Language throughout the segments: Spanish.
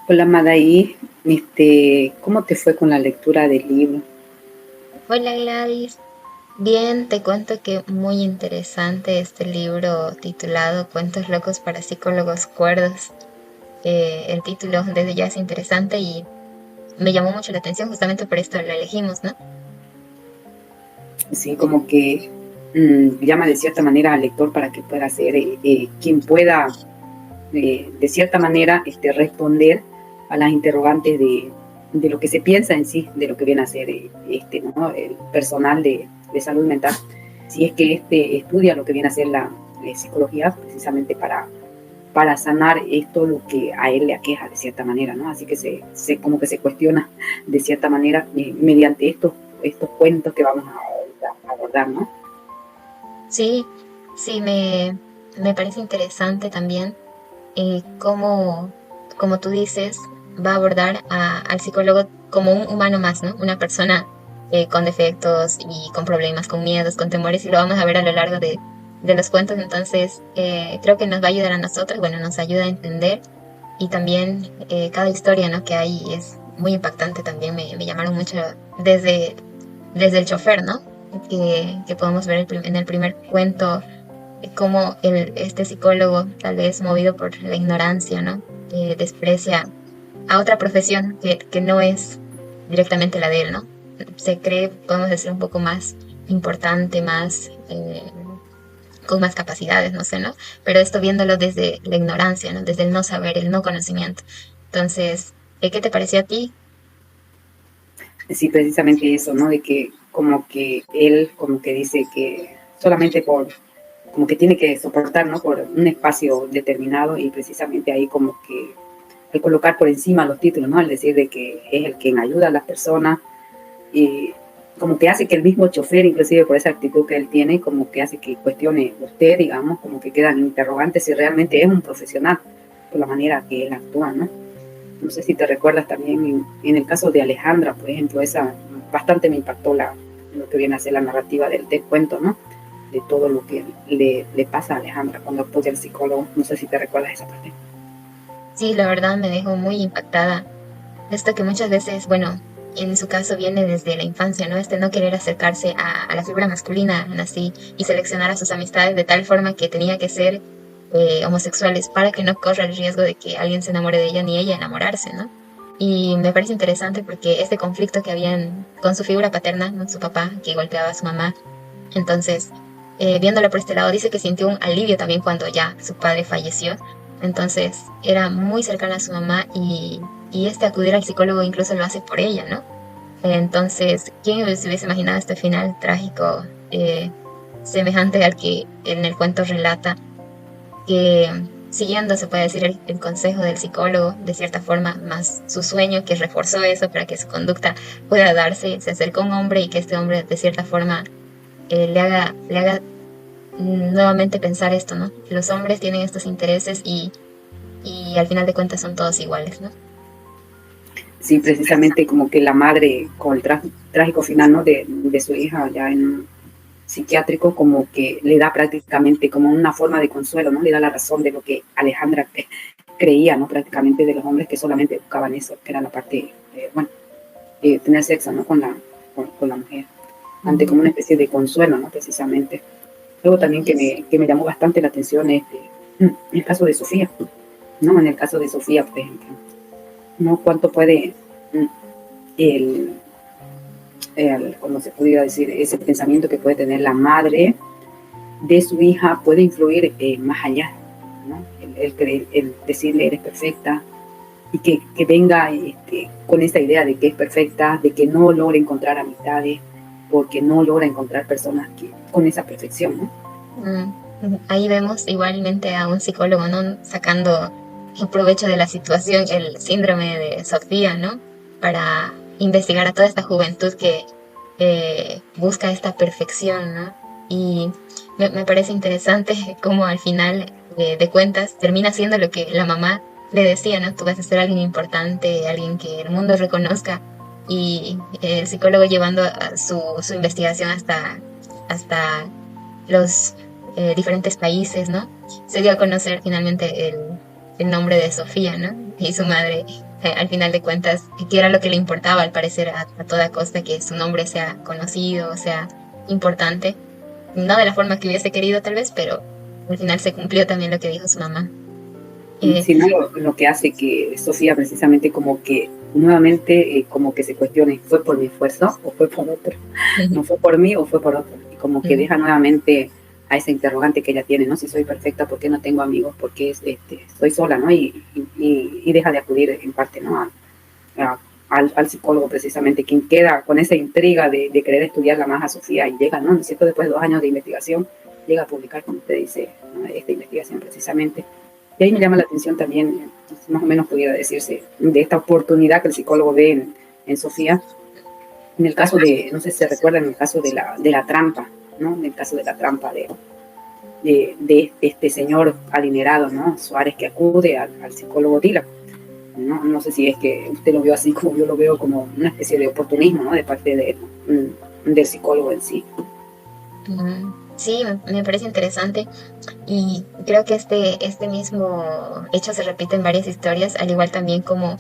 Hola Madaí, ¿cómo te fue con la lectura del libro? Hola Gladys, bien, te cuento que muy interesante este libro titulado Cuentos locos para psicólogos cuerdos. El título desde ya es interesante y me llamó mucho la atención, justamente por esto lo elegimos, ¿no? Sí, como que llama de cierta manera al lector para que pueda ser quien pueda, de cierta manera, responder a las interrogantes de lo que se piensa en sí, de lo que viene a ser ¿no? El personal de salud mental. Si es que estudia lo que viene a ser la psicología, precisamente para sanar esto lo que a él le aqueja de cierta manera, ¿no? Así que como que se cuestiona de cierta manera mediante estos cuentos que vamos a abordar, ¿no? Sí, sí, me parece interesante también cómo, como tú dices, va a abordar al psicólogo como un humano más, ¿no? Una persona con defectos y con problemas, con miedos, con temores, y lo vamos a ver a lo largo de los cuentos. Entonces, creo que nos va a ayudar a nosotros, bueno, nos ayuda a entender y también cada historia, ¿no? Que hay es muy impactante también, me llamaron mucho desde el chofer, ¿no? Que podemos ver en el primer cuento cómo este psicólogo, tal vez movido por la ignorancia, ¿no? Desprecia a otra profesión que no es directamente la de él, ¿no? Se cree, podemos decir, un poco más importante, más con más capacidades, no sé, ¿no? Pero esto viéndolo desde la ignorancia, ¿no? Desde el no saber, el no conocimiento. Entonces, ¿qué te pareció a ti? Sí, precisamente eso, ¿no? De que como que él como que dice que solamente como que tiene que soportar, ¿no? Por un espacio determinado y precisamente ahí como que al colocar por encima los títulos, ¿no? Al decir de que es el quien ayuda a las personas y como que hace que el mismo chofer, inclusive por esa actitud que él tiene, como que hace que cuestione usted, digamos, como que quedan interrogantes si realmente es un profesional por la manera que él actúa, ¿no? No sé si te recuerdas también en el caso de Alejandra, por ejemplo, esa bastante me impactó lo que viene a ser la narrativa del cuento, ¿no? De todo lo que le pasa a Alejandra cuando acude al psicólogo. No sé si te recuerdas esa parte. Sí, la verdad me dejó muy impactada. Esto que muchas veces, bueno, en su caso viene desde la infancia, ¿no? Este no querer acercarse a la figura masculina, así, y seleccionar a sus amistades de tal forma que tenía que ser homosexuales para que no corra el riesgo de que alguien se enamore de ella ni ella enamorarse, ¿no? Y me parece interesante porque este conflicto que había con su figura paterna, ¿no? Su papá, que golpeaba a su mamá, entonces, viéndolo por este lado, dice que sintió un alivio también cuando ya su padre falleció. Entonces, era muy cercana a su mamá y este acudir al psicólogo incluso lo hace por ella, ¿no? Entonces, ¿quién se hubiese imaginado este final trágico, semejante al que en el cuento relata, que siguiendo, se puede decir, el consejo del psicólogo, de cierta forma, más su sueño, que reforzó eso para que su conducta pueda darse, se acercó a un hombre y que este hombre, de cierta forma, le haga nuevamente pensar esto, ¿no? Los hombres tienen estos intereses y al final de cuentas son todos iguales, ¿no? Sí, precisamente como que la madre, con el trágico final, ¿no? De su hija ya en un psiquiátrico, como que le da prácticamente como una forma de consuelo, ¿no? Le da la razón de lo que Alejandra creía, ¿no? Prácticamente de los hombres que solamente buscaban eso, que era la parte, bueno, tener sexo, ¿no? Con la mujer, ante como una especie de consuelo, ¿no? Precisamente. Luego también que me llamó bastante la atención el caso de Sofía, ¿no? En el caso de Sofía, por ejemplo, ¿no? Cuánto puede mm, el, como se pudiera decir, ese pensamiento que puede tener la madre de su hija puede influir más allá, ¿no? El decirle eres perfecta y que venga con esta idea de que es perfecta, de que no logra encontrar amistades, porque no logra encontrar personas con esa perfección, ¿no? Mm, ahí vemos igualmente a un psicólogo, ¿no? Sacando el provecho de la situación, el síndrome de Sofía, ¿no? Para investigar a toda esta juventud que busca esta perfección, ¿no? Y me parece interesante cómo al final de cuentas termina siendo lo que la mamá le decía, ¿no? Tú vas a ser alguien importante, alguien que el mundo reconozca. Y el psicólogo llevando a su investigación hasta los diferentes países, ¿no? Se dio a conocer finalmente el nombre de Sofía, ¿no? Y su madre al final de cuentas, que era lo que le importaba al parecer a toda costa, que su nombre sea conocido, sea importante. No de la forma que hubiese querido tal vez, pero al final se cumplió también lo que dijo su mamá. Sino lo que hace que Sofía precisamente como que nuevamente como que se cuestione, ¿fue por mi esfuerzo o fue por otro? ¿No fue por mí o fue por otro? Y como que deja nuevamente a esa interrogante que ella tiene, ¿no? Si soy perfecta, ¿por qué no tengo amigos? ¿Por qué estoy sola, ¿no? Y deja de acudir en parte, ¿no? Al psicólogo precisamente, quien queda con esa intriga de querer estudiarla más a Sofía y llega, ¿no? ¿Cierto? Después de 2 años de investigación, llega a publicar, como usted dice, ¿no? Esta investigación precisamente. Y ahí me llama la atención también, más o menos pudiera decirse, de esta oportunidad que el psicólogo ve en Sofía, en el caso de, no sé si se recuerda, en el caso de la trampa, ¿no? En el caso de la trampa de este señor adinerado, ¿no? Suárez, que acude al psicólogo Dila. No sé si es que usted lo vio así como yo lo veo, como una especie de oportunismo, ¿no? De parte del psicólogo en sí. Sí, me parece interesante y creo que este mismo hecho se repite en varias historias, al igual también como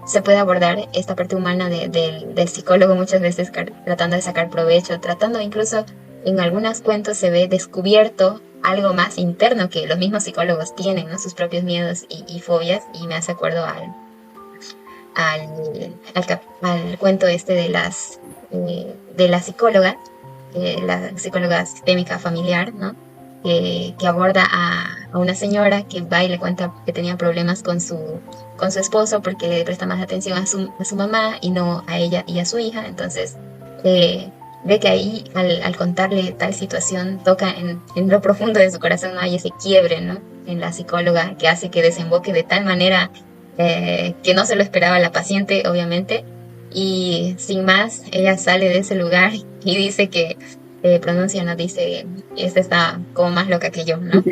se puede abordar esta parte humana del psicólogo muchas veces tratando de sacar provecho, tratando incluso en algunos cuentos se ve descubierto algo más interno que los mismos psicólogos tienen, ¿no? Sus propios miedos y fobias, y me hace acuerdo al cuento este de la psicóloga sistémica familiar, ¿no? Que aborda a una señora que va y le cuenta que tenía problemas con su esposo porque le presta más atención a su mamá y no a ella y a su hija. Entonces ve que ahí al contarle tal situación toca en lo profundo de su corazón, ¿no? Hay ese quiebre, ¿no? En la psicóloga que hace que desemboque de tal manera que no se lo esperaba la paciente, obviamente. Y sin más, ella sale de ese lugar y dice que pronuncia, ¿no? Dice, esta está como más loca que yo, ¿no?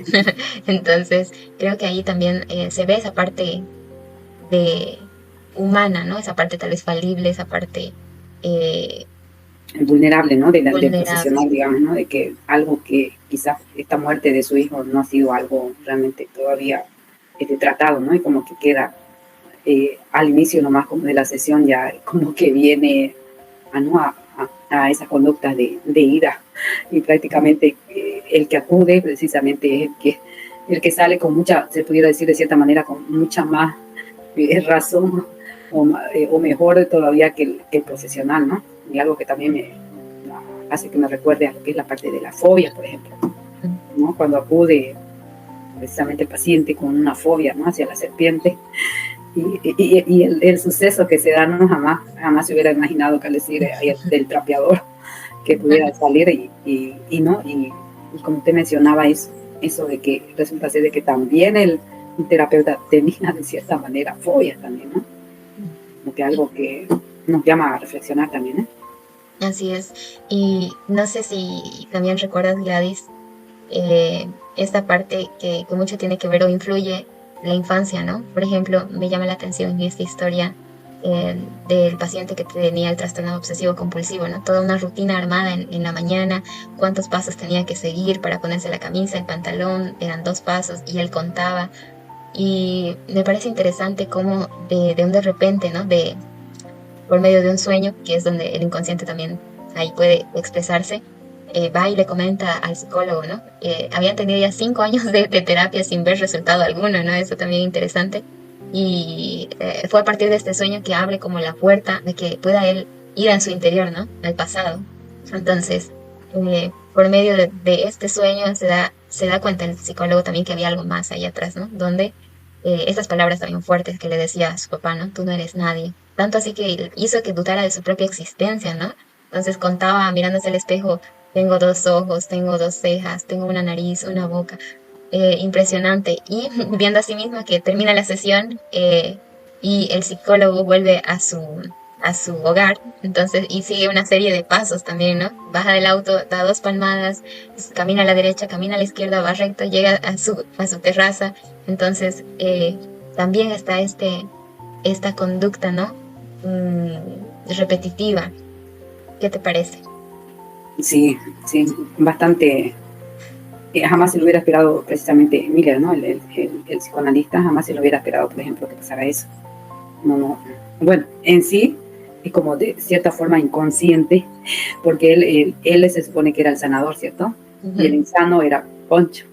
Entonces, creo que ahí también se ve esa parte de humana, ¿no? Esa parte tal vez falible, esa parte vulnerable, ¿no? Del vulnerable. profesional, digamos, ¿no? De que algo que quizás esta muerte de su hijo no ha sido algo realmente todavía tratado, ¿no? Y como que queda al inicio nomás como de la sesión ya como que viene a esas conductas de ira, y prácticamente el que acude precisamente es el que sale con mucha, se pudiera decir de cierta manera, con mucha más razón o mejor todavía que el profesional, ¿no? Y algo que también me hace que me recuerde a lo que es la parte de la fobia, por ejemplo, ¿no? Cuando acude precisamente el paciente con una fobia, ¿no? Hacia la serpiente, y el suceso que se da, ¿no? Jamás se hubiera imaginado que decir del trapeador que pudiera salir y como usted mencionaba eso de que resulta ser de que también el terapeuta tenía de cierta manera fobias también, ¿no? Como que algo que nos llama a reflexionar también, ¿eh? Así es. Y no sé si también recuerdas, Gladys, esta parte que mucho tiene que ver o influye la infancia, ¿no? Por ejemplo, me llama la atención en esta historia del paciente que tenía el trastorno obsesivo compulsivo, ¿no? Toda una rutina armada en la mañana, cuántos pasos tenía que seguir para ponerse la camisa, el pantalón, eran 2 pasos y él contaba. Y me parece interesante cómo de repente, ¿no? Por medio de un sueño, que es donde el inconsciente también ahí puede expresarse, va y le comenta al psicólogo, ¿no? Habían tenido ya 5 años de terapia sin ver resultado alguno, ¿no? Eso también es interesante. Y fue a partir de este sueño que abre como la puerta de que pueda él ir en su interior, ¿no? Al pasado. Entonces, por medio de este sueño se da cuenta el psicólogo también que había algo más ahí atrás, ¿no? Donde estas palabras también fuertes que le decía a su papá, ¿no? Tú no eres nadie. Tanto así que hizo que dudara de su propia existencia, ¿no? Entonces contaba mirándose al espejo, tengo 2 ojos, tengo 2 cejas, tengo una nariz, una boca. Impresionante. Y viendo a sí misma que termina la sesión y el psicólogo vuelve a su hogar, entonces, y sigue una serie de pasos también, ¿no? Baja del auto, da 2 palmadas, camina a la derecha, camina a la izquierda, va recto, llega a su terraza. Entonces, también está esta conducta, ¿no? Repetitiva. ¿Qué te parece? Sí, bastante. Jamás se lo hubiera esperado precisamente Miller, ¿no? El psicoanalista jamás se lo hubiera esperado, por ejemplo, que pasara eso. no, no. Bueno, en sí es como de cierta forma inconsciente, porque él se supone que era el sanador, ¿cierto? Y el insano era Poncho.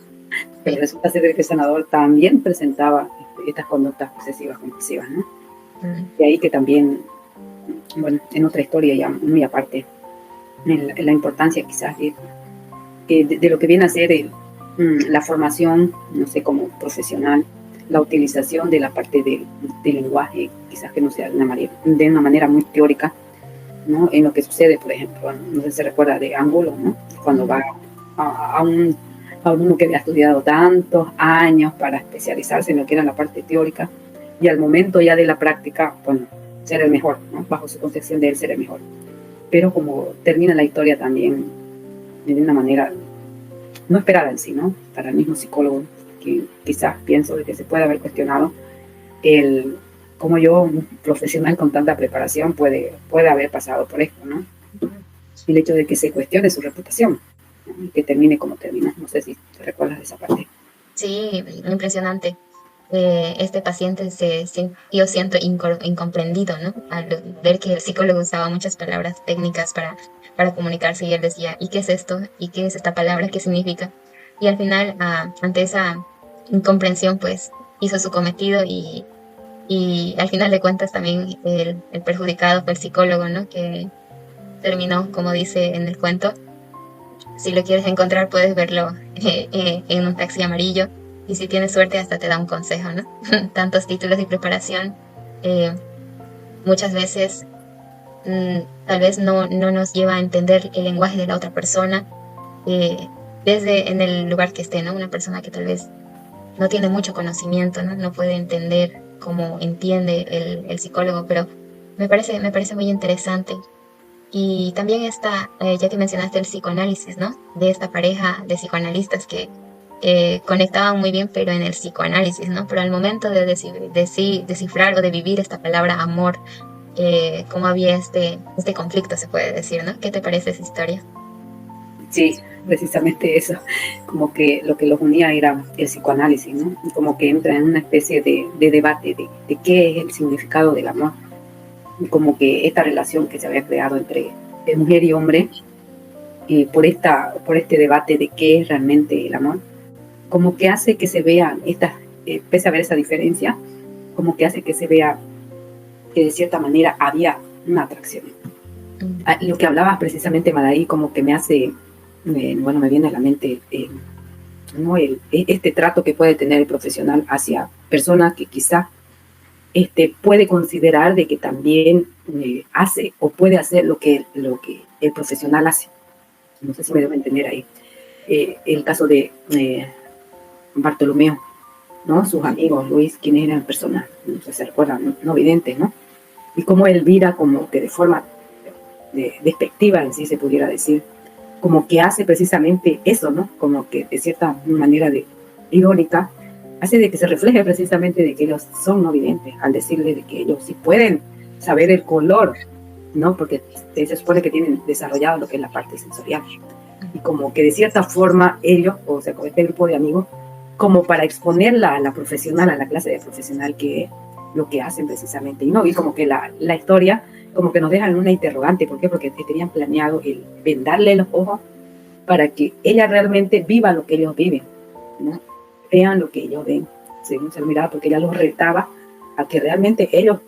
Pero resulta ser que el sanador también presentaba estas conductas obsesivas compulsivas, ¿no? Y ahí que también, bueno, en otra historia ya muy aparte, en la importancia quizás de lo que viene a ser la formación, no sé, como profesional, la utilización de la parte del lenguaje, quizás que no sea de una manera muy teórica, ¿no? En lo que sucede, por ejemplo, no sé si se recuerda de Ángulo, ¿no? Cuando va a uno que había estudiado tantos años para especializarse en lo que era la parte teórica, y al momento ya de la práctica, bueno, ser el mejor, ¿no? Bajo su concepción de él ser el mejor. Pero como termina la historia también de una manera no esperada en sí, ¿no? Para el mismo psicólogo, que quizás pienso de que se puede haber cuestionado el cómo yo, un profesional con tanta preparación, puede haber pasado por esto, ¿no? El hecho de que se cuestione su reputación, ¿no? Y que termine como termina. No sé si te recuerdas de esa parte. Sí, impresionante. Este paciente se sintió, siento, incomprendido, ¿no? Al ver que el psicólogo usaba muchas palabras técnicas para comunicarse y él decía, ¿y qué es esto? ¿Y qué es esta palabra? ¿Qué significa? Y al final, ante esa incomprensión, pues hizo su cometido y al final de cuentas también el perjudicado fue el psicólogo, ¿no? Que terminó, como dice en el cuento, si lo quieres encontrar puedes verlo en un taxi amarillo y si tienes suerte hasta te da un consejo, ¿no? Tantos títulos y preparación eh, muchas veces tal vez no nos lleva a entender el lenguaje de la otra persona eh, desde en el lugar que esté, ¿no? Una persona que tal vez no tiene mucho conocimiento, ¿no? No puede entender cómo entiende el psicólogo, pero me parece muy interesante. Y también está, ya que mencionaste el psicoanálisis, ¿no? De esta pareja de psicoanalistas que conectaban muy bien, pero en el psicoanálisis, ¿no? Pero al momento de descifrar o de vivir esta palabra amor, cómo había este conflicto, se puede decir, ¿no? ¿Qué te parece esa historia? Sí, precisamente eso, como que lo que los unía era el psicoanálisis, ¿no? Como que entra en una especie de debate de qué es el significado del amor, como que esta relación que se había creado entre mujer y hombre, por este debate de qué es realmente el amor, como que hace que se vean pese a ver esa diferencia, como que hace que se vea que de cierta manera había una atracción. Lo que hablabas precisamente, Madaí, como que me hace, bueno, me viene a la mente ¿no? Este trato que puede tener el profesional hacia personas que quizá puede considerar de que también hace o puede hacer lo que el profesional hace. No sé si me debo entender ahí. El caso de Bartolomeo, ¿no? Sus amigos, Luis, quienes eran personas, no sé si se recuerdan, no videntes, ¿no? Y cómo Elvira, como que de forma despectiva en sí se pudiera decir, como que hace precisamente eso, ¿no? Como que de cierta manera irónica, hace de que se refleje precisamente de que ellos son no videntes, al decirle de que ellos sí pueden saber el color, ¿no? Porque se supone que tienen desarrollado lo que es la parte sensorial. Y como que de cierta forma ellos, o sea, con este grupo de amigos, como para exponerla a la profesional, a la clase de profesional que es lo que hacen precisamente. Y no, y como que la historia como que nos dejan una interrogante. ¿Por qué? Porque tenían planeado el vendarle los ojos para que ella realmente viva lo que ellos viven, ¿no? Vean lo que ellos ven, según se miraba, porque ella los retaba a que realmente ellos,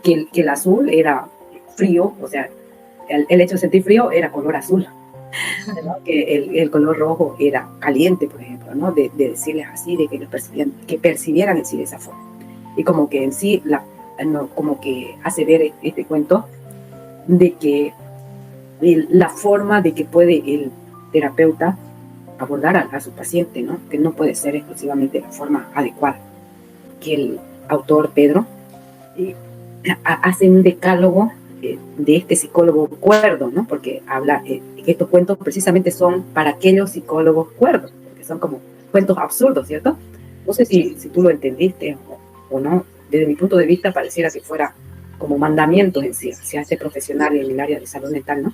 que el azul era frío, o sea, el hecho de sentir frío era color azul, ¿no? Que el color rojo era caliente, por ejemplo, ¿no? De decirles así, de que percibieran en sí de esa forma. Y como que en sí, como que hace ver este cuento de que la forma de que puede el terapeuta abordar a su paciente, ¿no? Que no puede ser exclusivamente la forma adecuada. Que el autor, Pedro, hace un decálogo de este psicólogo cuerdo, ¿no? Porque habla que estos cuentos precisamente son para aquellos psicólogos cuerdos, porque son como cuentos absurdos, ¿cierto? No sé si tú lo entendiste o no. Desde mi punto de vista pareciera que fuera como mandamientos en sí, hacia este profesional en el área de salud mental, ¿no?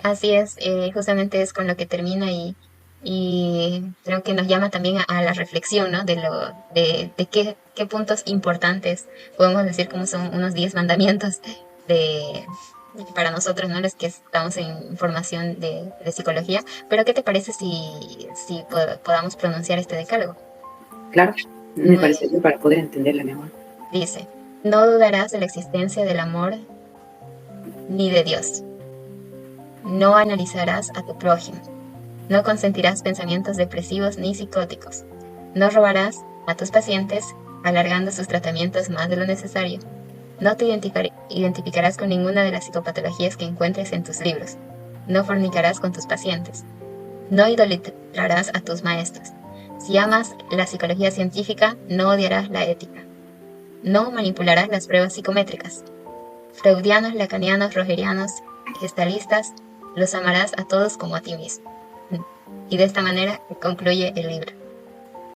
Así es, justamente es con lo que termina y creo que nos llama también a la reflexión, ¿no? De qué qué puntos importantes podemos decir como son unos 10 mandamientos de para nosotros, ¿no? Los que estamos en formación de psicología. Pero ¿qué te parece si podamos pronunciar este decálogo? Claro, me parece bien para poder entenderla mejor. Dice, no dudarás de la existencia del amor ni de Dios. No analizarás a tu prójimo. No consentirás pensamientos depresivos ni psicóticos. No robarás a tus pacientes, alargando sus tratamientos más de lo necesario. No te identificarás con ninguna de las psicopatologías que encuentres en tus libros. No fornicarás con tus pacientes. No idolatrarás a tus maestros. Si amas la psicología científica, no odiarás la ética. No manipularás las pruebas psicométricas. Freudianos, lacanianos, rogerianos, gestalistas, los amarás a todos como a ti mismo. Y de esta manera concluye el libro.